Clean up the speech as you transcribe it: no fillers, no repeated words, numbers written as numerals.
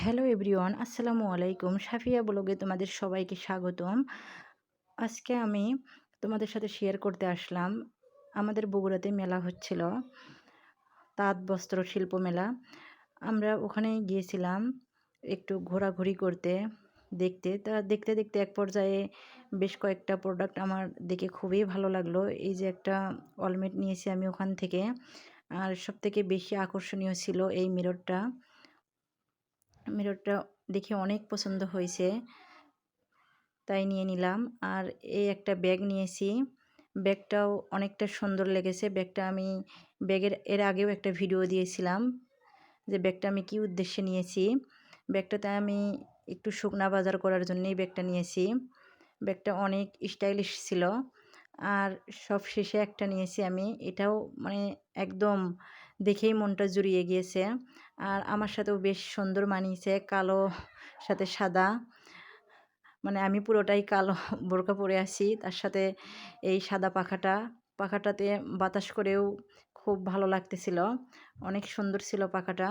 Hello everyone, আসসালামু আলাইকুম। সাফিয়া ব্লগে তোমাদের সবাইকে স্বাগতম। আজকে আমি তোমাদের সাথে শেয়ার করতে আসলাম, আমাদের বগুড়াতে মেলা হচ্ছিল, তাঁত বস্ত্র শিল্প মেলা। আমরা ওখানে গিয়েছিলাম একটু ঘোরাঘুরি করতে, দেখতে। তা দেখতে দেখতে এক পর্যায়ে বেশ কয়েকটা প্রোডাক্ট আমার দেখে খুবই ভালো লাগলো। এই যে একটা অলমেট নিয়েছি আমি ওখান থেকে। আর সবথেকে বেশি আকর্ষণীয় ছিল এই মিররটা। মিররটা দেখে অনেক পছন্দ হয়েছে, তাই নিয়ে নিলাম। আর এই একটা ব্যাগ নিয়েছি, ব্যাগটাও অনেকটা সুন্দর লেগেছে। ব্যাগটা আমি এর আগেও একটা ভিডিও দিয়েছিলাম যে ব্যাগটা আমি কী উদ্দেশ্যে নিয়েছি। ব্যাগটাতে আমি একটু শুকনা বাজার করার জন্যই ব্যাগটা নিয়েছি। ব্যাগটা অনেক স্টাইলিশ ছিল। আর সব শেষে একটা নিয়েছি আমি, এটাও মানে একদম দেখেই মনটা জুড়িয়ে গিয়েছে। আর আমার সাথেও বেশ সুন্দর মানিয়েছে, কালো সাথে সাদা, মানে আমি পুরোটাই কালো বোরকা পরে আছি, তার সাথে এই সাদা পাখাটাতে বাতাস করেও খুব ভালো লাগতেছিল। অনেক সুন্দর ছিল পাখাটা।